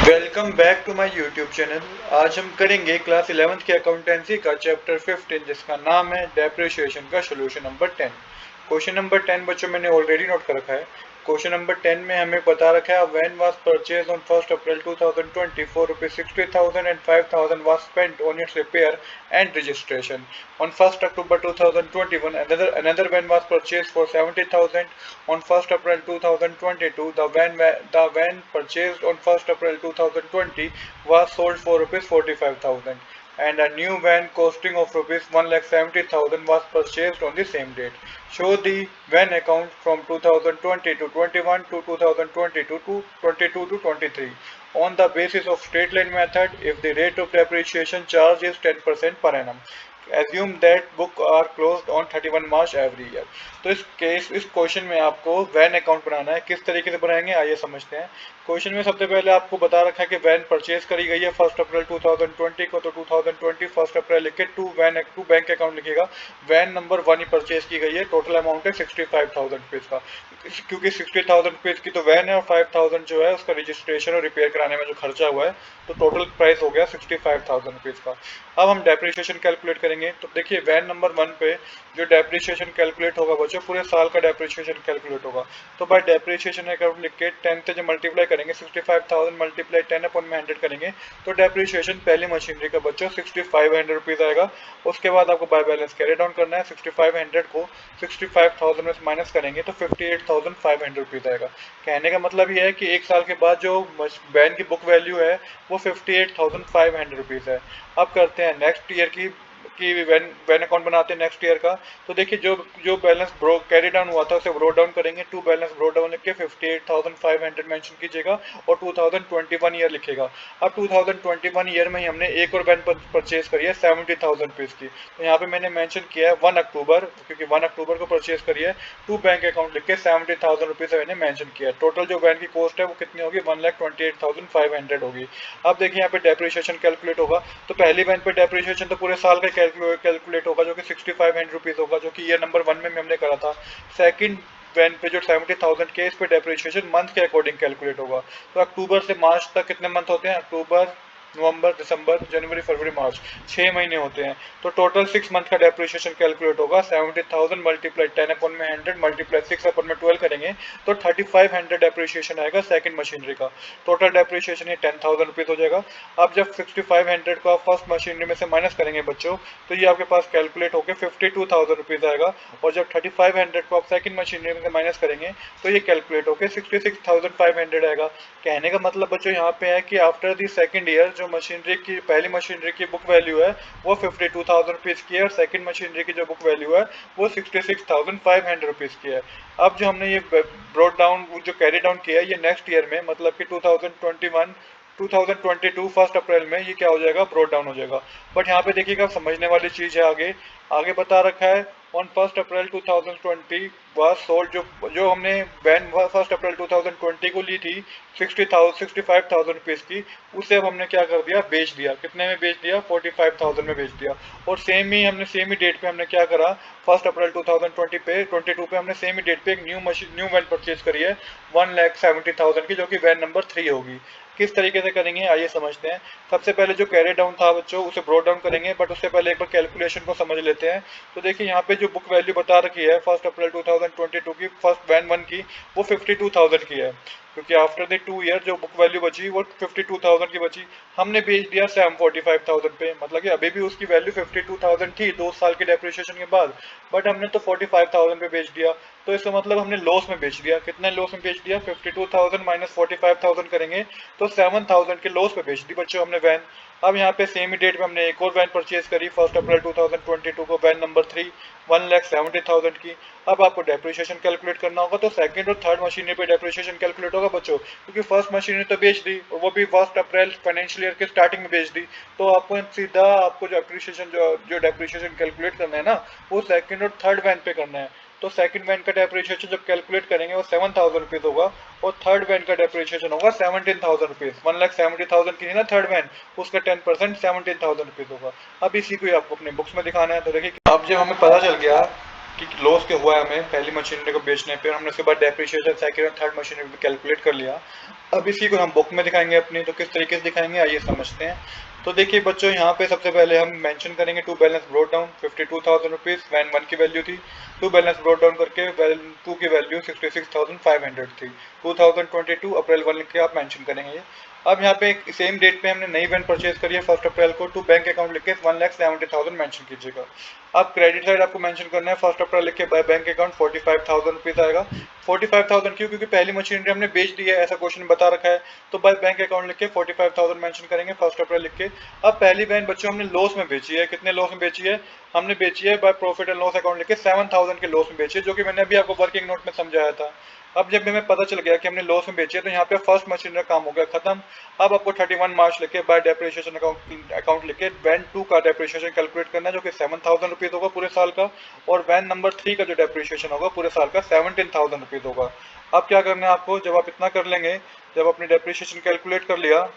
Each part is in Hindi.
Welcome back to my YouTube channel. आज हम करेंगे क्लास 11th की अकाउंटेंसी का चैप्टर 15 जिसका नाम है डेप्रिसिएशन का सोल्यूशन नंबर 10। क्वेश्चन नंबर 10 बच्चों मैंने ऑलरेडी नोट कर रखा है। क्वेश्चन नंबर 10 में हमें बता रखा है when was purchase on 1st April 2020 for ₹60,000 and 5,000 was spent on its repair and registration. On 1st October 2021 another van was purchased for 70,000. On 1st April 2022 the van purchased on 1st April 2020 was sold for ₹45,000 and a new van costing of ₹1,70,000 was purchased on the same date. Show the van account from 2020 to 21 to 2022 to 22 to 23 on the basis of straight line method if the rate of depreciation charge is 10% per annum. Assume that book are closed on 31 March every year. तो इस क्वेश्चन में आपको वैन अकाउंट बनाना है। किस तरीके से बनाएंगे आइए समझते हैं। क्वेश्चन में सबसे पहले आपको बता रखा है कि वैन परचेज करी गई है 1 अप्रैल 2020 को, तो 2020 1 अप्रैल लिख के टू बैंक अकाउंट लिखिएगा। वैन नंबर 1 ही परचेज की गई है। टोटल अमाउंट है 65,000 रुपीज का, क्योंकि 60,000 रुपीज की तो वैन है और 5,000 जो है उसका रजिस्ट्रेशन और रिपेयर कराने में जो खर्चा हुआ है, तो टोटल प्राइस हो गया 65,000 रुपीज का। अब हम डेप्रिसिएशन कैलकुलेट करेंगे। तो देखिए वैन नंबर 1 पे जो डेप्रिसिएशन कैलकुलेट होगा बच्चों, पूरे साल का डेप्रिसिएशन कैलकुलेट होगा। तो बाय डेप्रिसिएशन अकाउंट लिख के 10 से जब मल्टीप्लाई करेंगे 65,000 मल्टीप्लाई 10 अपॉन में 100 करेंगे तो डेप्रिसिएशन पहली मशीनरी का बच्चों 6500 रुपीज आएगा। उसके बाद आपको बाय बैलेंस कैरी डाउन करना है। 6500 को 65,000 में से माइनस करेंगे तो 58,500 रुपीज आएगा। कहने का मतलब ये है कि एक साल के बाद जो वैन की बुक वैल्यू है वो 58,500 रुपीज है। अब करते हैं नेक्स्ट ईयर की वैन वैन अकाउंट बनाते हैं नेक्स्ट ईयर का। तो देखिए जो जो बैलेंस ब्रो कैरी डाउन हुआ था उसे ब्रो डाउन करेंगे। टू बैलेंस ब्रो डाउन लिख के 58,500 मेंशन कीजिएगा और 2021 ईयर लिखेगा। अब 2021 ईयर में ही हमने एक और वैन परचेज करी है 70,000 रुपीज की। तो यहाँ पे मैंने मेंशन किया है 1 अक्टूबर, क्योंकि 1 अक्टूबर को परचेज करी है। टू बैंक अकाउंट लिख के 70,000 रुपीज मैंने मेंशन किया। टोटल जो वैन की कॉस्ट है वो कितनी होगी 1,28,500 होगी। अब देखिए यहाँ पे डेप्रिसिएशन कैलकुलेट होगा। तो पहली वैन पे डेप्रिसिएशन तो पूरे साल का कैलकुलेट होगा जो कि 6500 रुपीज होगा, जो कि ईयर नंबर 1 में हमने करा था। सेकंड वैन पे जो 70,000 के इस पे डेप्रिसिएशन मंथ के अकॉर्डिंग कैलकुलेट होगा। तो अक्टूबर से मार्च तक कितने मंथ होते हैं, अक्टूबर नवंबर दिसंबर जनवरी फरवरी मार्च, 6 महीने होते हैं। तो टोटल 6 मंथ का डेप्रिसिएशन कैलकुलेट होगा। 70,000 मल्टीप्लाई 10 अपॉन में 100 मल्टीप्लाई 6 अपॉन में 12 करेंगे तो 3500 डेप्रिसिएशन आएगा सेकंड मशीनरी का। टोटल डेप्रिसिएशन ये 10,000 रुपीज हो जाएगा। अब जब 6500 को आप फर्स्ट मशीनरी में से माइनस करेंगे बच्चों तो ये आपके पास कैलकुलेट होकर 52,000 रुपीज आएगा। और जब 3500 को आप सेकंड मशीनरी में से माइनस करेंगे तो ये कैलकुलेट होकर 66,500 आएगा। कहने का मतलब बच्चों यहाँ पे है कि आफ्टर दी सेकंड ईयर जो मशीनरी की पहली मशीनरी की बुक वैल्यू है वो 52,000 रुपीज की है और सेकंड मशीनरी की जो बुक वैल्यू है वो 66,500 रुपीज की है। अब जो हमने ये ब्रॉड डाउन जो कैरी डाउन किया है ये नेक्स्ट ईयर में, मतलब कि 2022 फर्स्ट अप्रैल में ये क्या हो जाएगा, ब्रॉड डाउन हो जाएगा। बट यहाँ पे देखिएगा समझने वाली चीज है, आगे आगे बता रखा है ऑन 1 अप्रैल 2020 वाज सोल्ड। जो हमने वैन 1 अप्रैल 2020 को ली थी 65,000 रुपीज की, उसे अब हमने क्या कर दिया, बेच दिया। कितने में बेच दिया, 45,000 में बेच दिया। और सेम ही डेट पे हमने क्या करा, 1 अप्रैल 2022 पे हमने सेम ही डेट पे एक न्यू वैन परचेज करी है 1,70,000 की, जो कि वैन नंबर 3 होगी। किस तरीके से करेंगे आइए समझते हैं। सबसे पहले जो कैरी डाउन था बच्चों उसे ब्रो डाउन करेंगे, बट उससे पहले एक बार कैलकुलेशन को समझ लेते हैं। तो देखिए यहाँ पे जो बुक वैल्यू बता रखी है 1 अप्रैल 2022 की फर्स्ट वैन 1 की वो 52,000 की है, क्योंकि आफ्टर द 2 ईयर जो बुक वैल्यू बची वो 52,000 की बची। हमने बेच दिया सैम 45,000 पे, मतलब कि अभी भी उसकी वैल्यू 52,000 थी 2 साल के डेप्रिसिएशन के बाद, बट हमने तो 45,000 पे बेच दिया। तो इसका मतलब हमने लॉस में बेच दिया। कितने लॉस में बेच दिया, 52,000 माइनस 45,000 करेंगे तो 7,000 के लॉस पे बेच दी बच्चों हमने वैन। अब यहाँ पे सेम ही डेट में हमने एक और वैन परचेज करी 1 अप्रैल 2022 को, वैन नंबर 3 1,70,000 की। अब आपको डेप्रिसिएशन कैलकुलेट करना होगा, तो सेकंड और थर्ड मशीनरी पे डेप्रिसिएशन कैलकुलेट होगा बच्चों, क्योंकि फर्स्ट मशीनरी तो बेच दी और वो भी 1 अप्रैल फाइनेंशियल ईयर के स्टार्टिंग में बेच दी। तो आपको सीधा आपको जो डेप्रिसिएशन कैलकुलेट करना है ना वो सेकंड और थर्ड वैन पे करना है। तो सेकंड वैन का डेप्रिसिएशन जब कैलकुलेट करेंगे वो 7,000 रुपीज होगा और थर्ड वैन का डेप्रिसिएशन होगा 17,000 रुपीज। 1,70,000 की है ना थर्ड वैन, उसका 10% 17,000 रुपीज होगा। अब इसी को ही आपको अपने बुक्स में दिखाना है। तो देखिए अब जब हमें पता चल गया कि लॉस क्या हुआ है हमें पहली मशीनरी को बेचने पे, और हमने उसके बाद डेप्रिसिएशन सेकंड और थर्ड मशीनरी पे कैलकुलेट कर लिया। अब इसी को हम बुक में दिखाएंगे अपनी, तो किस तरीके से दिखाएंगे आइए समझते हैं। तो देखिए बच्चों, यहाँ पे सबसे पहले हम मेंशन करेंगे to balance brought down 52,000 rupees वैन 1 की वैल्यू थी। टू बैलेंस ब्रोट डाउन करके वैन 2 की वैल्यू 66,500 थी। 2022 अप्रैल 1 लिख के आप मेंशन करेंगे ये। अब यहाँ पे सेम डेट पे हमने नई वैन परचेज करी है 1 अप्रैल को, टू बैंक अकाउंट लिख के 1,70,000 मेंशन कीजिएगा। अब क्रेडिट साइड आपको मेंशन करना है 1 अप्रैल लिख के बाय बैंक अकाउंट 45,000 रुपीज़ आएगा। 45,000 क्यों? क्योंकि पहली मशीनरी हमने बेच दी है, ऐसा क्वेश्चन बता रखा है, तो बाय बैंक अकाउंट लिख के 45,000 मेंशन करेंगे 1 अप्रैल लिख के। अब पहली वैन बच्चों हमने लॉस में बेची है, कितने लॉस में बेची है? हमने बेची है by profit and loss account लिख के 7,000 के लॉस में बेची है, जो कि मैंने अभी आपको वर्किंग नोट में समझाया था। अब जब हमें पता चल गया कि हमने लॉस में बेची है, तो यहाँ पे फर्स्ट मशीनरी का काम हो गया खत्म। अब आपको 31 मार्च लिखे बाय डेप्रिसिएशन अकाउंट लिखे वैन 2 का डेप्रिसिएशन कैलकुलेट करना है, जो कि 7,000 रुपीज़ होगा पूरे साल का, और वैन नंबर 3 का जो डेप्रिसिएशन होगा पूरे साल का 17,000 रुपीज़ होगा। अब क्या करना है आपको, जब आप इतना कर लेंगे, जब अपनी डेप्रिसिएशन कैलकुलेट कर लिया,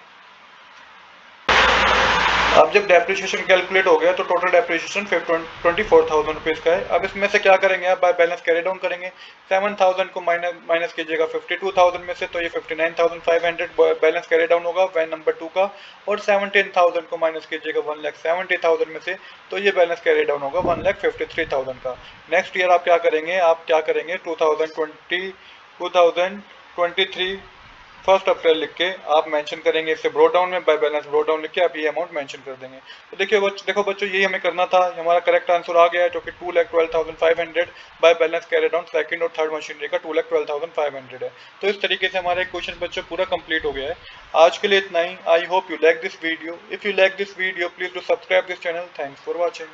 अब जब डेप्रिसिएशन कैलकुलेट हो गया तो टोटल डेप्रिसिएशन 24,000 रुपीज़ का है। अब इसमें से क्या करेंगे आप, बाय बैलेंस कैरी डाउन करेंगे। 7,000 को माइनस कीजिएगा 52,000 में से, तो ये 59,500 बैलेंस कैरी डाउन होगा वैन नंबर 2 का, और 17,000 को माइनस कीजिएगा 1,70,000 में से, तो ये बैलेंस कैरी डाउन होगा 1,53,000 का। नेक्स्ट ईयर आप क्या करेंगे, 2023 1 अप्रैल लिख के आप मेंशन करेंगे इसे ब्रो डाउन में, बाय बैलेंस ब्रो डाउन लिख के आप ये अमाउंट मेंशन कर देंगे। तो देखो बच्चों, यही हमें करना था, हमारा करेक्ट आंसर आ गया है, जो कि 2,12,500 by balance carry down second और थर्ड मशीनरी का 2,12,500 है। तो इस तरीके से हमारा क्वेश्चन बच्चों पूरा कंप्लीट हो गया है। आज के लिए इतना ही। I hope you like this video. If you like this video please do subscribe this channel. Thanks for watching.